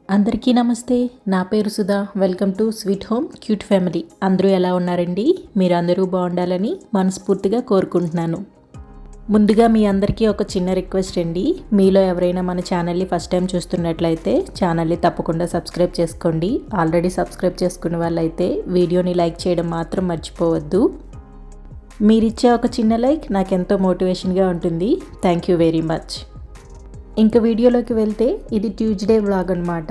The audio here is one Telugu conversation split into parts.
అందరికీ నమస్తే. నా పేరు Sudha. Welcome to sweet home cute family. అందరూ ఎలా ఉన్నారండి? మీరు అందరూ బాగుండాలని మనస్ఫూర్తిగా కోరుకుంటున్నాను. ముందుగా మీ అందరికీ ఒక చిన్న రిక్వెస్ట్ అండి. మీలో ఎవరైనా మన ఛానల్ని ఫస్ట్ టైం చూస్తున్నట్లయితే ఛానల్ని తప్పకుండా సబ్స్క్రైబ్ చేసుకోండి. ఆల్రెడీ సబ్స్క్రైబ్ చేసుకున్న వాళ్ళైతే వీడియోని లైక్ చేయడం మాత్రం మర్చిపోవద్దు. మీరిచ్చే ఒక చిన్న లైక్ నాకెంతో మోటివేషన్గా ఉంటుంది. Thank you very much. ఇంకా వీడియోలోకి వెళ్తే ఇది ట్యూస్డే వ్లాగ్ అనమాట.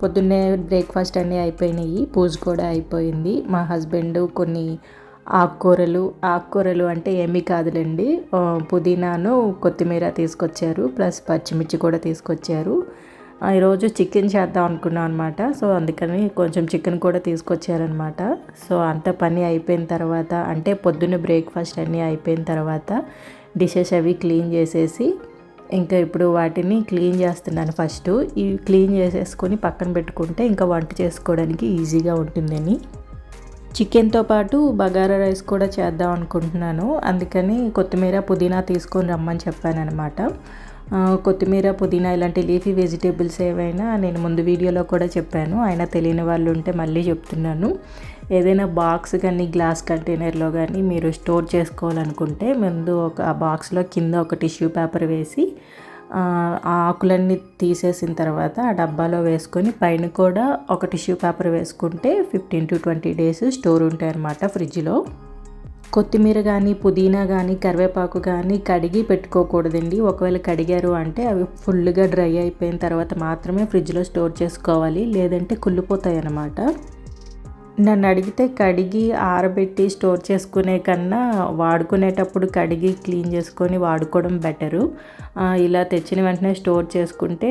పొద్దున్నే బ్రేక్ఫాస్ట్ అన్నీ అయిపోయినాయి, పూజ కూడా అయిపోయింది. మా హస్బెండ్ కొన్ని ఆకుకూరలు అంటే ఏమీ కాదులేండి, పుదీనాను కొత్తిమీర తీసుకొచ్చారు, ప్లస్ పచ్చిమిర్చి కూడా తీసుకొచ్చారు. ఈరోజు చికెన్ చేద్దాం అనుకున్నాం అనమాట. సో అందుకని కొంచెం చికెన్ కూడా తీసుకొచ్చారనమాట. సో అంత పని అయిపోయిన తర్వాత, అంటే పొద్దున్న బ్రేక్ఫాస్ట్ అన్నీ అయిపోయిన తర్వాత డిషెస్ అవి క్లీన్ చేసేసి ఇంకా ఇప్పుడు వాటిని క్లీన్ చేస్తున్నాను. ఫస్ట్ ఇవి క్లీన్ చేసేసుకొని పక్కన పెట్టుకుంటే ఇంకా వంట చేసుకోవడానికి ఈజీగా ఉంటుందని. చికెన్తో పాటు బగారా రైస్ కూడా చేద్దాం అనుకుంటున్నాను. అందుకని కొత్తిమీర పుదీనా తీసుకొని రమ్మని చెప్పాను అనమాట. కొత్తిమీర పుదీనా ఇలాంటి లీఫీ వెజిటేబుల్స్ ఏవైనా నేను ముందు వీడియోలో కూడా చెప్పాను, అయినా తెలియని వాళ్ళు ఉంటే మళ్ళీ చెప్తున్నాను. ఏదైనా బాక్స్ కానీ గ్లాస్ కంటైనర్లో కానీ మీరు స్టోర్ చేసుకోవాలనుకుంటే ముందు ఆ బాక్స్లో కింద ఒక టిష్యూ పేపర్ వేసి ఆ ఆకులన్నీ తీసేసిన తర్వాత ఆ డబ్బాలో వేసుకొని పైన కూడా ఒక టిష్యూ పేపర్ వేసుకుంటే 15 to 20 days స్టోర్ ఉంటాయి అన్నమాట ఫ్రిడ్జ్లో. కొత్తిమీర కానీ పుదీనా కానీ కరివేపాకు కానీ కడిగి పెట్టుకోకూడదండి. ఒకవేళ కడిగారు అంటే అవి ఫుల్గా డ్రై అయిపోయిన తర్వాత మాత్రమే ఫ్రిడ్జ్లో స్టోర్ చేసుకోవాలి, లేదంటే కుళ్ళిపోతాయి అన్నమాట. నన్ను అడిగితే కడిగి ఆరబెట్టి స్టోర్ చేసుకునే కన్నా వాడుకునేటప్పుడు కడిగి క్లీన్ చేసుకొని వాడుకోవడం బెటరు. ఇలా తెచ్చిన వెంటనే స్టోర్ చేసుకుంటే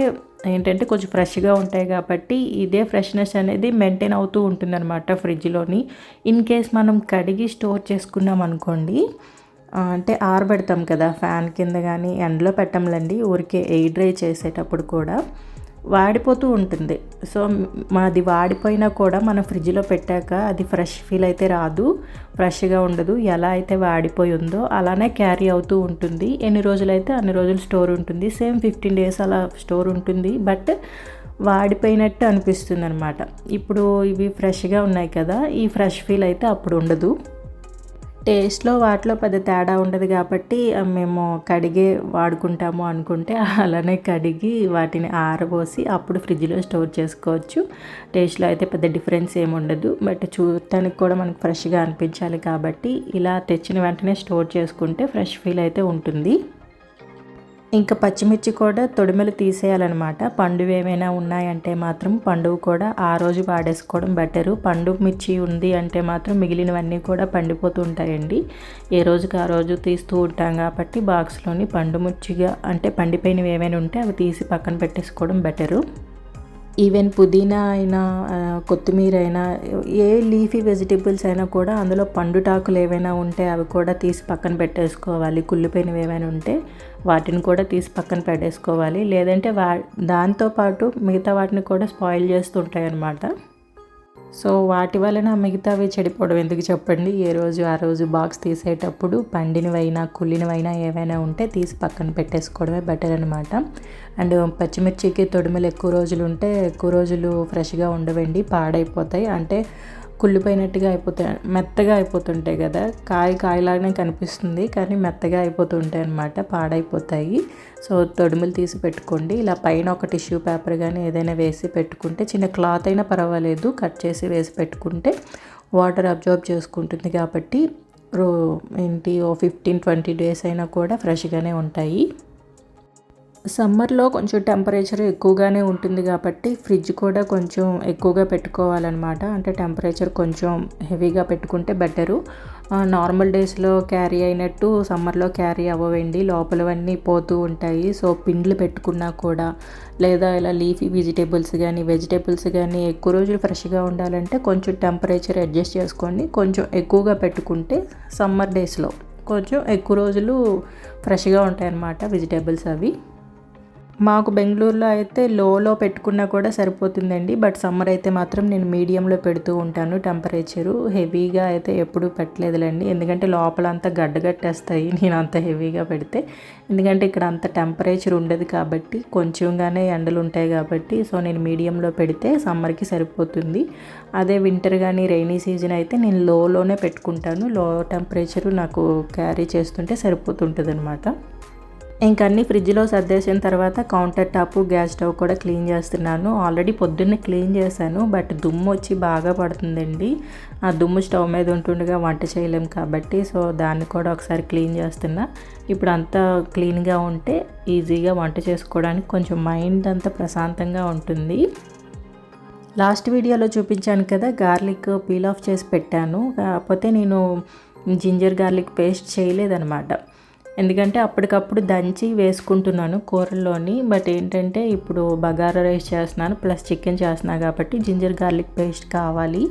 ఏంటంటే కొంచెం ఫ్రెష్గా ఉంటాయి కాబట్టి ఇదే ఫ్రెష్నెస్ అనేది మెయింటైన్ అవుతూ ఉంటుందన్నమాట ఫ్రిడ్జ్లోని. ఇన్ కేస్ మనం కడిగి స్టోర్ చేసుకున్నాం అనుకోండి, అంటే ఆరబెడతాం కదా ఫ్యాన్ కింద కానీ, ఎండలో పెట్టంలేండి, ఊరికే ఎయిర్ డ్రై చేసేటప్పుడు కూడా వాడిపోతూ ఉంటుంది. సో అది వాడిపోయినా కూడా మనం ఫ్రిడ్జ్లో పెట్టాక అది ఫ్రెష్ ఫీల్ అయితే రాదు, ఫ్రెష్గా ఉండదు. ఎలా అయితే వాడిపోయి ఉందో అలానే క్యారీ అవుతూ ఉంటుంది. ఎన్ని రోజులైతే అన్ని రోజులు స్టోర్ ఉంటుంది. సేమ్ 15 days అలా స్టోర్ ఉంటుంది, బట్ వాడిపోయినట్టు అనిపిస్తుంది అనమాట. ఇప్పుడు ఇవి ఫ్రెష్గా ఉన్నాయి కదా, ఈ ఫ్రెష్ ఫీల్ అయితే అప్పుడు ఉండదు. టేస్ట్లో వాటిలో పెద్ద తేడా ఉండదు కాబట్టి మేము కడిగే వాడుకుంటాము అనుకుంటే అలానే కడిగి వాటిని ఆరబోసి అప్పుడు ఫ్రిడ్జ్లో స్టోర్ చేసుకోవచ్చు. టేస్ట్లో అయితే పెద్ద డిఫరెన్స్ ఏమి ఉండదు, బట్ చూడటానికి కూడా మనకు ఫ్రెష్గా అనిపించాలి కాబట్టి ఇలా తెచ్చిన వెంటనే స్టోర్ చేసుకుంటే ఫ్రెష్ ఫీల్ అయితే ఉంటుంది. ఇంకా పచ్చిమిర్చి కూడా తొడిమెలు తీసేయాలన్నమాట. పండువి ఏమైనా ఉన్నాయంటే మాత్రం పండువు కూడా ఆ రోజు వాడేసుకోవడం బెటరు. పండు మిర్చి ఉంది అంటే మాత్రం మిగిలినవన్నీ కూడా పండిపోతూ ఉంటాయండి. ఏ రోజుకి ఆ రోజు తీస్తూ ఉంటాం కాబట్టి బాక్స్లోని పండు మిర్చిగా అంటే పండిపోయినవి ఏమైనా ఉంటే అవి తీసి పక్కన పెట్టేసుకోవడం బెటరు. ఈవెన్ పుదీనా అయినా కొత్తిమీర అయినా ఏ లీఫీ వెజిటేబుల్స్ అయినా కూడా అందులో పండుటాకులు ఏవైనా ఉంటే అవి కూడా తీసి పక్కన పెట్టేసుకోవాలి. కుళ్ళిపోయినవి ఏమైనా ఉంటే వాటిని కూడా తీసి పక్కన పెట్టేసుకోవాలి, లేదంటే దాంతోపాటు మిగతా వాటిని కూడా స్పాయిల్ చేస్తుంటాయి అన్నమాట. సో వాటి వలన మిగతావి చెడిపోవడం ఎందుకు చెప్పండి. ఏ రోజు ఆ రోజు బాక్స్ తీసేటప్పుడు పండినవైనా కుళ్ళినవైనా ఏవైనా ఉంటే తీసి పక్కన పెట్టేసుకోవడమే బెటర్ అనమాట. అండ్ పచ్చిమిర్చికి తొడిమలు ఎక్కువ రోజులు ఉంటే ఎక్కువ రోజులు ఫ్రెష్గా ఉండవండి, పాడైపోతాయి. అంటే కుళ్ళిపోయినట్టుగా అయిపోతాయి, మెత్తగా అయిపోతుంటాయి కదా. కాయలాగానే కనిపిస్తుంది కానీ మెత్తగా అయిపోతుంటాయి అన్నమాట, పాడైపోతాయి. సో తొడిమలు తీసి పెట్టుకోండి. ఇలా పైన ఒక టిష్యూ పేపర్ కానీ ఏదైనా వేసి పెట్టుకుంటే, చిన్న క్లాత్ అయినా పర్వాలేదు, కట్ చేసి వేసి పెట్టుకుంటే వాటర్ అబ్జర్వ్ చేసుకుంటుంది కాబట్టి ఓ 15-20 days అయినా కూడా ఫ్రెష్గానే ఉంటాయి. సమ్మర్లో కొంచెం టెంపరేచర్ ఎక్కువగానే ఉంటుంది కాబట్టి ఫ్రిడ్జ్ కూడా కొంచెం ఎక్కువగా పెట్టుకోవాలన్నమాట. అంటే టెంపరేచర్ కొంచెం హెవీగా పెట్టుకుంటే బెటరు. నార్మల్ డేస్లో క్యారీ అయినట్టు సమ్మర్లో క్యారీ అవ్వండి, లోపలవన్నీ పోతూ ఉంటాయి. సో పిండ్లు పెట్టుకున్నా కూడా, లేదా ఇలా లీఫీ వెజిటేబుల్స్ కానీ ఎక్కువ రోజులు ఫ్రెష్గా ఉండాలంటే కొంచెం టెంపరేచర్ అడ్జస్ట్ చేసుకోండి. కొంచెం ఎక్కువగా పెట్టుకుంటే సమ్మర్ డేస్లో కొంచెం ఎక్కువ రోజులు ఫ్రెష్గా ఉంటాయి అన్నమాట వెజిటేబుల్స్ అవి. మాకు బెంగుళూరులో అయితే లోలో పెట్టుకున్నా కూడా సరిపోతుందండి. బట్ సమ్మర్ అయితే మాత్రం నేను మీడియంలో పెడుతూ ఉంటాను టెంపరేచరు. హెవీగా అయితే ఎప్పుడూ పెట్టలేదులేండి. ఎందుకంటే లోపలంతా గడ్డగట్టేస్తాయి నేను అంత హెవీగా పెడితే. ఎందుకంటే ఇక్కడ అంత టెంపరేచర్ ఉండదు కాబట్టి, కొంచెంగానే ఎండలు ఉంటాయి కాబట్టి, సో నేను మీడియంలో పెడితే సమ్మర్కి సరిపోతుంది. అదే వింటర్ కానీ రైనీ సీజన్ అయితే నేను లోనే పెట్టుకుంటాను. లో టెంపరేచరు నాకు క్యారీ చేస్తుంటే సరిపోతుంటుంది అనమాట. ఇంకా అన్నీ ఫ్రిడ్జ్లో సర్దేసిన తర్వాత కౌంటర్ టాపు, గ్యాస్ స్టవ్ కూడా క్లీన్ చేస్తున్నాను. ఆల్రెడీ పొద్దున్నే క్లీన్ చేశాను, బట్ దుమ్ము వచ్చి బాగా పడుతుందండి. ఆ దుమ్ము స్టవ్ మీద ఉంటుండగా వంట చేయలేం కాబట్టి, సో దాన్ని కూడా ఒకసారి క్లీన్ చేస్తున్నా. ఇప్పుడు అంతా క్లీన్గా ఉంటే ఈజీగా వంట చేసుకోవడానికి కొంచెం మైండ్ అంతా ప్రశాంతంగా ఉంటుంది. లాస్ట్ వీడియోలో చూపించాను కదా, గార్లిక్ పీల్ ఆఫ్ చేసి పెట్టాను. కాకపోతే నేను జింజర్ గార్లిక్ పేస్ట్ చేయలేదన్నమాట. ఎందుకంటే అప్పటికప్పుడు దంచి వేసుకుంటున్నాను కూరల్లోని. బట్ ఏంటంటే ఇప్పుడు బగారా రైస్ చేస్తున్నాను ప్లస్ చికెన్ చేస్తున్నాను కాబట్టి జింజర్ గార్లిక్ పేస్ట్ కావాలి.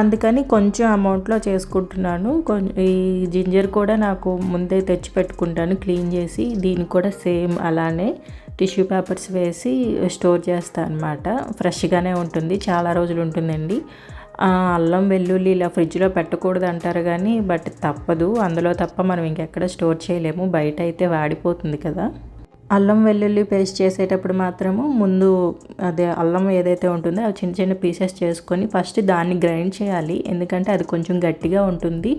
అందుకని కొంచెం అమౌంట్లో చేసుకుంటున్నాను. ఈ జింజర్ కూడా నాకు ముందే తెచ్చి పెట్టుకుంటాను క్లీన్ చేసి. దీన్ని కూడా సేమ్ అలానే టిష్యూ పేపర్స్ వేసి స్టోర్ చేస్తాను అనమాట. ఫ్రెష్గానే ఉంటుంది, చాలా రోజులు ఉంటుందండి. అల్లం వెల్లుల్లి ఇలా ఫ్రిడ్జ్లో పెట్టకూడదు అంటారు కానీ, బట్ తప్పదు, అందులో తప్ప మనం ఇంకెక్కడ స్టోర్ చేయలేము. బయట అయితే వాడిపోతుంది కదా. అల్లం వెల్లుల్లి పేస్ట్ చేసేటప్పుడు మాత్రము ముందు అదే అల్లం ఏదైతే ఉంటుందో అవి చిన్న చిన్న పీసెస్ చేసుకొని ఫస్ట్ దాన్ని గ్రైండ్ చేయాలి. ఎందుకంటే అది కొంచెం గట్టిగా ఉంటుంది.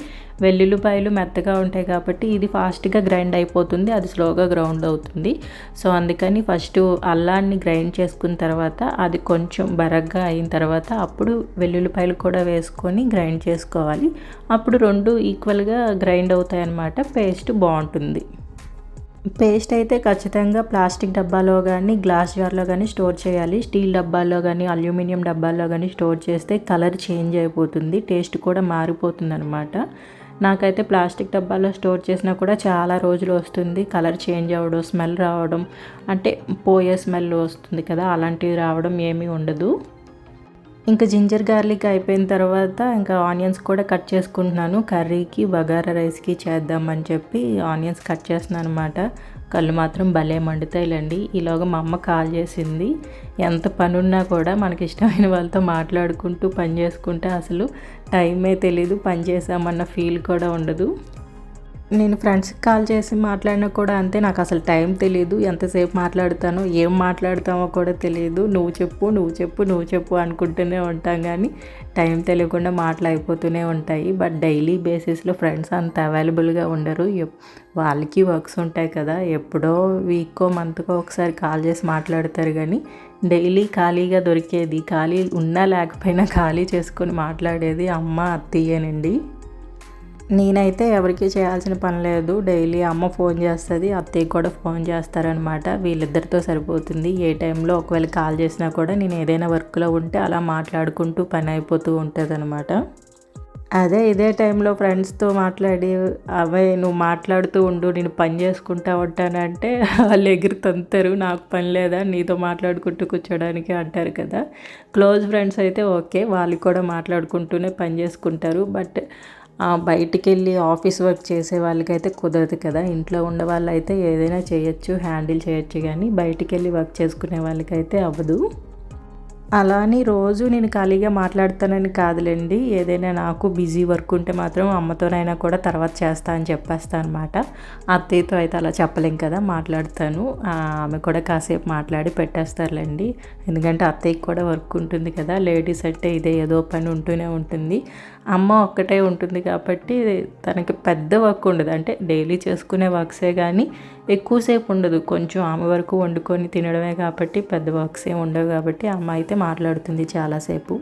వెల్లుల్లిపాయలు మెత్తగా ఉంటాయి కాబట్టి ఇది ఫాస్ట్గా గ్రైండ్ అయిపోతుంది, అది స్లోగా గ్రౌండ్ అవుతుంది. సో అందుకని ఫస్ట్ అల్లాన్ని గ్రైండ్ చేసుకున్న తర్వాత అది కొంచెం బరగ్గా అయిన తర్వాత అప్పుడు వెల్లుల్లిపాయలు కూడా వేసుకొని గ్రైండ్ చేసుకోవాలి. అప్పుడు రెండు ఈక్వల్గా గ్రైండ్ అవుతాయి అన్నమాట. పేస్ట్ బాగుంటుంది. పేస్ట్ అయితే ఖచ్చితంగా ప్లాస్టిక్ డబ్బాలో కానీ గ్లాస్ జార్లో కానీ స్టోర్ చేయాలి. స్టీల్ డబ్బాల్లో కానీ అల్యూమినియం డబ్బాల్లో కానీ స్టోర్ చేస్తే కలర్ చేంజ్ అయిపోతుంది, టేస్ట్ కూడా మారిపోతుంది అనమాట. నాకైతే ప్లాస్టిక్ డబ్బాలో స్టోర్ చేసినా కూడా చాలా రోజులు వస్తుంది. కలర్ చేంజ్ అవ్వడం, స్మెల్ రావడం, అంటే పోయే స్మెల్ వస్తుంది కదా, అలాంటివి రావడం ఏమీ ఉండదు. ఇంకా జింజర్ గార్లిక్ అయిపోయిన తర్వాత ఇంకా ఆనియన్స్ కూడా కట్ చేసుకుంటున్నాను. కర్రీకి బగారా రైస్కి చేద్దామని చెప్పి ఆనియన్స్ కట్ చేస్తున్నాను అనమాట. కళ్ళు మాత్రం భలే మండుతాయిలండి. ఈలోగా మా అమ్మ కాల్ చేసింది. ఎంత పని ఉన్నా కూడా మనకి ఇష్టమైన వాళ్ళతో మాట్లాడుకుంటూ పని చేసుకుంటే అసలు టైమే తెలీదు, పని చేసామన్న ఫీల్ కూడా ఉండదు. నేను ఫ్రెండ్స్కి కాల్ చేసి మాట్లాడినా కూడా అంతే, నాకు అసలు టైం తెలియదు, ఎంతసేపు మాట్లాడుతానో ఏం మాట్లాడతామో కూడా తెలియదు. నువ్వు చెప్పు నువ్వు చెప్పు నువ్వు చెప్పు అనుకుంటూనే ఉంటాం కానీ టైం తెలియకుండా మాటలు అయిపోతూనే ఉంటాయి. బట్ డైలీ బేసిస్లో ఫ్రెండ్స్ అంత అవైలబుల్గా ఉండరు, వాళ్ళకి వర్క్స్ ఉంటాయి కదా. ఎప్పుడో వీక్కో మంత్కో ఒకసారి కాల్ చేసి మాట్లాడతారు కానీ డైలీ ఖాళీగా దొరికేది, ఖాళీ ఉన్నా లేకపోయినా ఖాళీ చేసుకొని మాట్లాడేది అమ్మ అత్తయ్యేనండి. నేనైతే ఎవరికి చేయాల్సిన పని లేదు. డైలీ అమ్మ ఫోన్ చేస్తుంది, అత్తయ్య కూడా ఫోన్ చేస్తారనమాట. వీళ్ళిద్దరితో సరిపోతుంది. ఏ టైంలో ఒకవేళ కాల్ చేసినా కూడా నేను ఏదైనా వర్క్లో ఉంటే అలా మాట్లాడుకుంటూ పని అయిపోతూ ఉంటుంది అనమాట. అదే ఇదే టైంలో ఫ్రెండ్స్తో మాట్లాడి అవే నువ్వు మాట్లాడుతూ ఉండు నేను పని చేసుకుంటా ఉంటానంటే వాళ్ళు ఎగిరి తంతారు. నాకు పని లేదా నీతో మాట్లాడుకుంటూ కూర్చోడానికి అంటారు కదా. క్లోజ్ ఫ్రెండ్స్ అయితే ఓకే, వాళ్ళు కూడా మాట్లాడుకుంటూనే పని చేసుకుంటారు. బట్ బయటికి వెళ్ళి ఆఫీస్ వర్క్ చేసే వాళ్ళకైతే కుదరదు కదా. ఇంట్లో ఉండే వాళ్ళు అయితే ఏదైనా చేయొచ్చు, హ్యాండిల్ చేయొచ్చు, కానీ బయటికి వెళ్ళి వర్క్ చేసుకునే వాళ్ళకైతే అవ్వదు. అలా అని రోజు నేను ఖాళీగా మాట్లాడతానని కాదులేండి. ఏదైనా నాకు బిజీ వర్క్ ఉంటే మాత్రం అమ్మతోనైనా కూడా తర్వాత చేస్తా అని చెప్పేస్తాను అనమాట. అత్తయ్యతో అయితే అలా చెప్పలేం కదా, మాట్లాడతాను. ఆమె కూడా కాసేపు మాట్లాడి పెట్టేస్తారులేండి. ఎందుకంటే అత్తయ్యకి కూడా వర్క్ ఉంటుంది కదా, లేడీస్ అంటే ఇదే ఏదో పని ఉంటూనే ఉంటుంది. అమ్మ ఒక్కటే ఉంటుంది కాబట్టి తనకి పెద్ద వర్క్ ఉండదు, అంటే డైలీ చేసుకునే వర్క్సే కానీ ఎక్కువసేపు ఉండదు. కొంచెం ఆమె వరకు వండుకొని తినడమే కాబట్టి పెద్ద వర్క్స్ ఏమి ఉండవు కాబట్టి అమ్మ అయితే మాట్లాడుతుంది చాలాసేపు.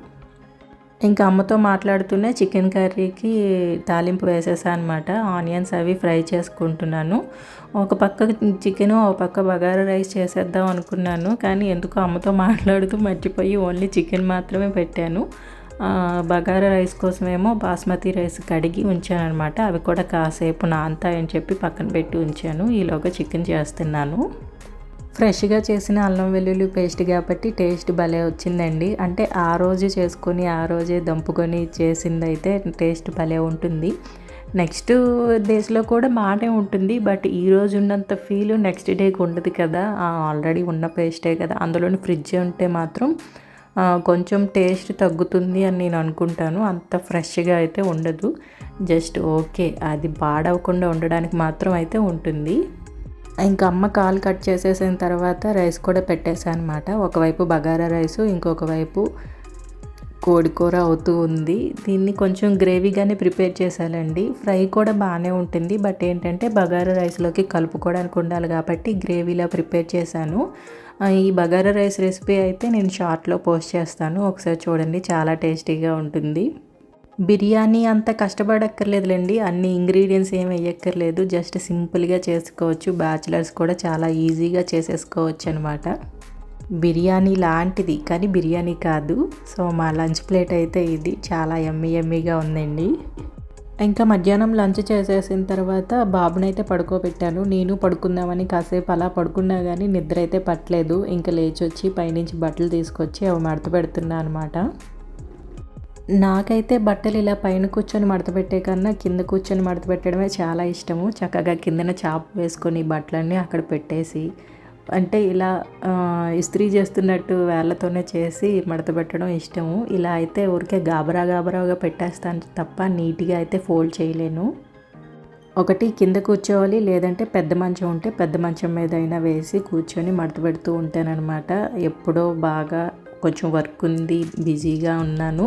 ఇంకా అమ్మతో మాట్లాడుతూనే చికెన్ కర్రీకి తాలింపు వేసేసా అనమాట. ఆనియన్స్ అవి ఫ్రై చేసుకుంటున్నాను. ఒక పక్క చికెను ఒక పక్క బగారా రైస్ చేసేద్దాం అనుకున్నాను, కానీ ఎందుకో అమ్మతో మాట్లాడుతూ మర్చిపోయి ఓన్లీ చికెన్ మాత్రమే పెట్టాను. బగారా రైస్ కోసమేమో బాస్మతి రైస్ కడిగి ఉంచాను అనమాట. అవి కూడా కాసేపు నానతాయని చెప్పి పక్కన పెట్టి ఉంచాను. ఈలోగా చికెన్ చేస్తున్నాను. ఫ్రెష్గా చేసిన అల్లం వెల్లుల్లి పేస్ట్ కాబట్టి టేస్ట్ భలే వచ్చిందండి. అంటే ఆ రోజు చేసుకొని ఆ రోజే దంపుకొని చేసిందైతే టేస్ట్ భలే ఉంటుంది. నెక్స్ట్ డేస్లో కూడా బాగానే ఉంటుంది. బట్ ఈరోజు ఉన్నంత ఫీల్ నెక్స్ట్ డేకి ఉండదు కదా, ఆల్రెడీ ఉన్న పేస్టే కదా, అందులోని ఫ్రిడ్జ్ ఉంటే మాత్రం కొంచెం టేస్ట్ తగ్గుతుంది అని నేను అనుకుంటాను. అంత ఫ్రెష్గా అయితే ఉండదు, జస్ట్ ఓకే అది పాడవకుండా ఉండడానికి మాత్రం అయితే ఉంటుంది. ఇంకా అమ్మ కాలు కట్ చేసేసిన తర్వాత రైస్ కూడా పెట్టేసాను అనమాట. ఒకవైపు బగారా రైసు, ఇంకొక వైపు కోడికూర అవుతూ ఉంది. దీన్ని కొంచెం గ్రేవీగానే ప్రిపేర్ చేశానండి. ఫ్రై కూడా బాగానే ఉంటుంది, బట్ ఏంటంటే బగారా రైస్లోకి కలుపుకోవడానికి ఉండాలి కాబట్టి గ్రేవీలా ప్రిపేర్ చేశాను. ఈ బగారా రైస్ రెసిపీ అయితే నేను షార్ట్లో పోస్ట్ చేస్తాను, ఒకసారి చూడండి, చాలా టేస్టీగా ఉంటుంది. బిర్యానీ అంత కష్టపడక్కర్లేదులేండి, అన్ని ఇంగ్రీడియంట్స్ ఏమి వేయక్కర్లేదు, జస్ట్ సింపుల్గా చేసుకోవచ్చు. బ్యాచిలర్స్ కూడా చాలా ఈజీగా చేసేసుకోవచ్చు అనమాట. బిర్యానీ లాంటిది కానీ బిర్యానీ కాదు. సో మా లంచ్ ప్లేట్ అయితే ఇది చాలా యమ్మీగా ఉందండి. ఇంకా మధ్యాహ్నం లంచ్ చేసేసిన తర్వాత బాబునైతే పడుకోబెట్టాను. నేను పడుకుందామని కాసేపు అలా పడుకున్నా కానీ నిద్ర అయితే పట్టలేదు. ఇంకా లేచి వచ్చి పైనుంచి బట్టలు తీసుకొచ్చి అవి మడత పెడుతున్నా అనమాట. నాకైతే బట్టలు ఇలా పైన కూర్చొని మడత పెట్టే కన్నా కింద కూర్చొని మడత పెట్టడమే చాలా ఇష్టము. చక్కగా కిందన చాప్ వేసుకొని బట్టలన్నీ అక్కడ పెట్టేసి, అంటే ఇలా ఇస్త్రీ చేస్తున్నట్టు వేళ్ళతోనే చేసి మడత పెట్టడం ఇష్టము. ఇలా అయితే ఊరికే గాబరాగా పెట్టేస్తాను తప్ప నీట్గా అయితే ఫోల్డ్ చేయలేను. ఒకటి కింద కూర్చోవాలి, లేదంటే పెద్ద మంచం ఉంటే పెద్ద మంచం మీద అయినా వేసి కూర్చొని మడత పెడుతూ ఉంటానన్నమాట. ఎప్పుడో బాగా కొంచెం వర్క్ ఉంది, బిజీగా ఉన్నాను,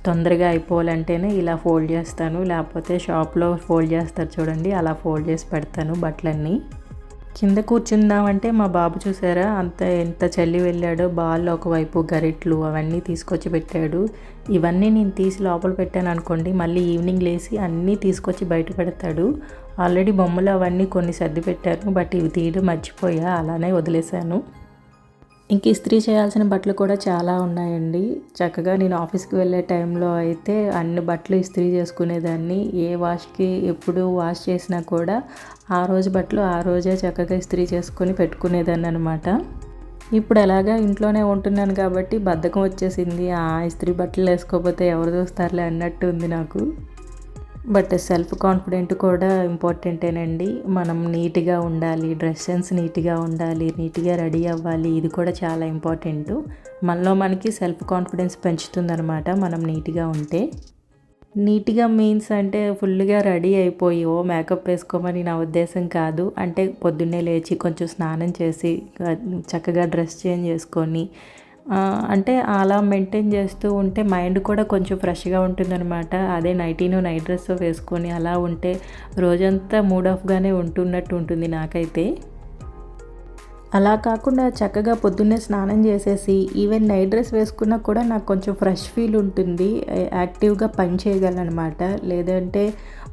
తొందరగా అయిపోవాలంటేనే ఇలా ఫోల్డ్ చేస్తాను. లేకపోతే షాప్లో ఫోల్డ్ చేస్తారు చూడండి, అలా ఫోల్డ్ చేసి పెడతాను బట్టలన్నీ. కింద కూర్చుందామంటే మా బాబు చూసారా ఎంత చల్లి వెళ్ళాడో. బాల్ ఒకవైపు గరిట్లు అవన్నీ తీసుకొచ్చి పెట్టాడు. ఇవన్నీ నేను తీసి లోపల పెట్టాను అనుకోండి, మళ్ళీ ఈవినింగ్ లేసి అన్నీ తీసుకొచ్చి బయట పెడతాడు. ఆల్రెడీ బొమ్మలు అవన్నీ కొన్ని సర్ది పెట్టాను, బట్ ఇవి తీయడం మర్చిపోయా, అలానే వదిలేశాను. ఇంక ఇస్త్రీ చేయాల్సిన బట్టలు కూడా చాలా ఉన్నాయండి. చక్కగా నేను ఆఫీస్కి వెళ్ళే టైంలో అయితే అన్ని బట్టలు ఇస్త్రీ చేసుకునేదాన్ని. ఏ వాష్కి ఎప్పుడు వాష్ చేసినా కూడా ఆ రోజు బట్టలు ఆ రోజే చక్కగా ఇస్త్రీ చేసుకొని పెట్టుకునేదాన్ని అనమాట. ఇప్పుడు ఎలాగా ఇంట్లోనే ఉంటున్నాను కాబట్టి బద్ధకం వచ్చేసింది. ఇస్త్రీ బట్టలు వేసుకోకపోతే ఎవరు చూస్తారులే అన్నట్టు ఉంది నాకు. బట్ సెల్ఫ్ కాన్ఫిడెంట్ కూడా ఇంపార్టెంటేనండి. మనం నీట్గా ఉండాలి, డ్రెస్ సెన్స్ నీట్గా ఉండాలి, నీట్గా రెడీ అవ్వాలి, ఇది కూడా చాలా ఇంపార్టెంటు. మనలో మనకి సెల్ఫ్ కాన్ఫిడెన్స్ పెంచుతుందనమాట మనం నీట్గా ఉంటే. నీట్గా మీన్స్ అంటే ఫుల్గా రెడీ అయిపోయి మేకప్ వేసుకోమని నా ఉద్దేశం కాదు. అంటే పొద్దున్నే లేచి కొంచెం స్నానం చేసి చక్కగా డ్రెస్ చేంజ్ చేసుకొని, అంటే అలా మెయింటైన్ చేస్తూ ఉంటే మైండ్ కూడా కొంచెం ఫ్రెష్గా ఉంటుందన్నమాట. అదే నైట్ డ్రెస్ వేసుకొని అలా ఉంటే రోజంతా మూడ్ ఆఫ్గానే ఉంటున్నట్టు ఉంటుంది నాకైతే. అలా కాకుండా చక్కగా పొద్దున్నే స్నానం చేసేసి ఈవెన్ నైట్ డ్రెస్ వేసుకున్నా కూడా నాకు కొంచెం ఫ్రెష్ ఫీల్ ఉంటుంది, యాక్టివ్గా పని చేయగలనమాట. లేదంటే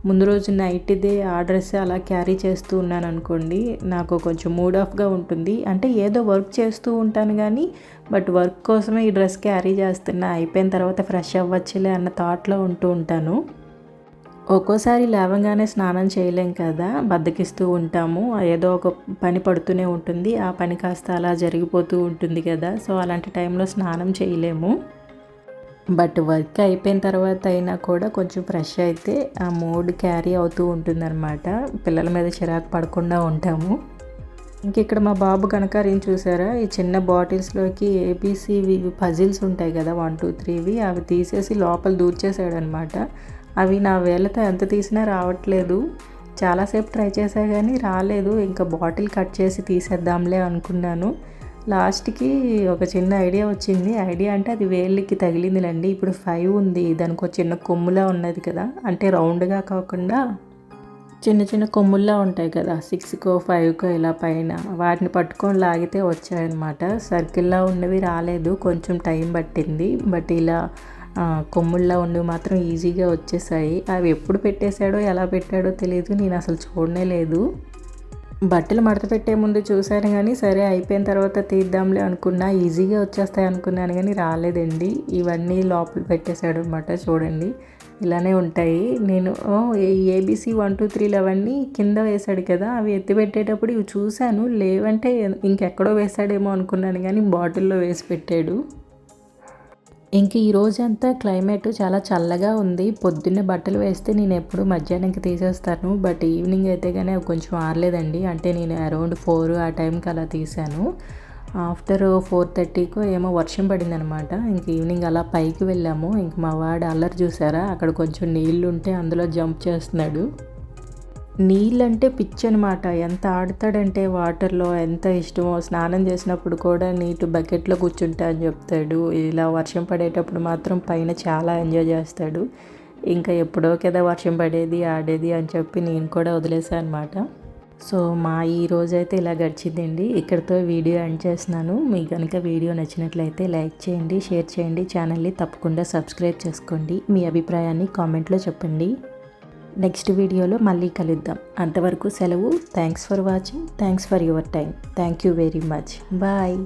ముందు రోజు నైట్దే ఆ డ్రెస్ అలా క్యారీ చేస్తూ ఉన్నాను అనుకోండి, నాకు కొంచెం మూడ్ ఆఫ్గా ఉంటుంది. అంటే ఏదో వర్క్ చేస్తూ ఉంటాను కానీ, బట్ వర్క్ కోసమే ఈ డ్రెస్ క్యారీ చేస్తున్నా, అయిపోయిన తర్వాత ఫ్రెష్ అవ్వచ్చులే అన్న థాట్లో ఉంటూ ఉంటాను. ఒక్కోసారి లేవగానే స్నానం చేయలేం కదా, బద్దకిస్తూ ఉంటాము, ఏదో ఒక పని పడుతూనే ఉంటుంది, ఆ పని కాస్త అలా జరిగిపోతూ ఉంటుంది కదా. సో అలాంటి టైంలో స్నానం చేయలేము. బట్ వర్క్ అయిపోయిన తర్వాత అయినా కూడా కొంచెం ఫ్రెష్ అయితే ఆ మూడ్ క్యారీ అవుతూ ఉంటుందన్నమాట. పిల్లల మీద చిరాకు పడకుండా ఉంటాము. ఇంక ఇక్కడ మా బాబు కనకారీం చూసారా, ఈ చిన్న బాటిల్స్లోకి ఏబీసీవి పజిల్స్ ఉంటాయి కదా 1 2 3వి, అవి తీసేసి లోపల దూర్చేసాడనమాట. అవి నా వేళ్ళతో ఎంత తీసినా రావట్లేదు. చాలాసేపు ట్రై చేసా కానీ రాలేదు. ఇంకా బాటిల్ కట్ చేసి తీసేద్దాంలే అనుకున్నాను. లాస్ట్కి ఒక చిన్న ఐడియా వచ్చింది. ఐడియా అంటే అది వేళ్ళకి తగిలిందిలండి. ఇప్పుడు 5 ఉంది, దానికి ఒక చిన్న కొమ్ములా ఉన్నది కదా, అంటే రౌండ్గా కాకుండా చిన్న చిన్న కొమ్ముల్లా ఉంటాయి కదా, 6కో 5కో ఇలా పైన, వాటిని పట్టుకొని లాగితే వచ్చాయన్నమాట. సర్కిల్లా ఉన్నవి రాలేదు, కొంచెం టైం పట్టింది. బట్ ఇలా కొమ్ముల్లా ఉన్నవి మాత్రం ఈజీగా వచ్చేసాయి. అవి ఎప్పుడు పెట్టేశాడో ఎలా పెట్టాడో తెలియదు, నేను అసలు చూడనే లేదు. బట్టలు మడత పెట్టే ముందు చూశాను కానీ సరే అయిపోయిన తర్వాత తీద్దాంలే అనుకున్నా, ఈజీగా వచ్చేస్తాయి అనుకున్నాను కానీ రాలేదండి. ఇవన్నీ లోపల పెట్టేశాడు అనమాట. చూడండి ఇలానే ఉంటాయి. నేను ఏబీసీ 1 2 3 అవన్నీ కింద వేశాడు కదా, అవి ఎత్తి పెట్టేటప్పుడు ఇవి చూశాను, లేవంటే ఇంకెక్కడో వేశాడేమో అనుకున్నాను కానీ బాటిల్లో వేసి పెట్టాడు. ఇంక ఈ రోజంతా క్లైమేట్ చాలా చల్లగా ఉంది. పొద్దున్నే బట్టలు వేస్తే నేను ఎప్పుడు మధ్యాహ్నంకి తీసేస్తాను. బట్ ఈవినింగ్ అయితే గానీ అవి కొంచెం ఆరలేదండి. అంటే నేను అరౌండ్ 4 ఆ టైంకి అలా తీశాను. ఆఫ్టర్ 4:30కో ఏమో వర్షం పడిందనమాట. ఇంక ఈవినింగ్ అలా పైకి వెళ్ళాము. ఇంక మా వాడు అల్లరి చూసారా, అక్కడ కొంచెం నీళ్లుంటే అందులో జంప్ చేస్తున్నాడు. నీళ్ళంటే పిచ్చనమాట. ఎంత ఆడతాడంటే వాటర్‌లో ఎంత ఇష్టమో. స్నానం చేసినప్పుడు కూడా నీటు బకెట్‌లో కూర్చుంటా అని చెప్తాడు. ఇలా వర్షం పడేటప్పుడు మాత్రం పైన చాలా ఎంజాయ్ చేస్తాడు. ఇంకా ఎప్పుడో కదా వర్షం పడేది, ఆడేది అని చెప్పి నేను కూడా వదిలేసా అనమాట. సో, మా ఈ రోజైతే ఇలా గడిచిందండి. ఇక్కడితో వీడియో ఎండ్ చేస్తున్నాను. మీకు గనుక వీడియో నచ్చినట్లయితే లైక్ చేయండి, షేర్ చేయండి. ఛానల్‌ని తప్పకుండా సబ్స్క్రైబ్ చేసుకోండి. మీ అభిప్రాయాన్ని కామెంట్‌లో చెప్పండి. నెక్స్ట్ వీడియోలో మళ్ళీ కలుద్దాం. అంతవరకు సెలవు. Thanks for watching. Thanks for your time. Thank you very much. Bye.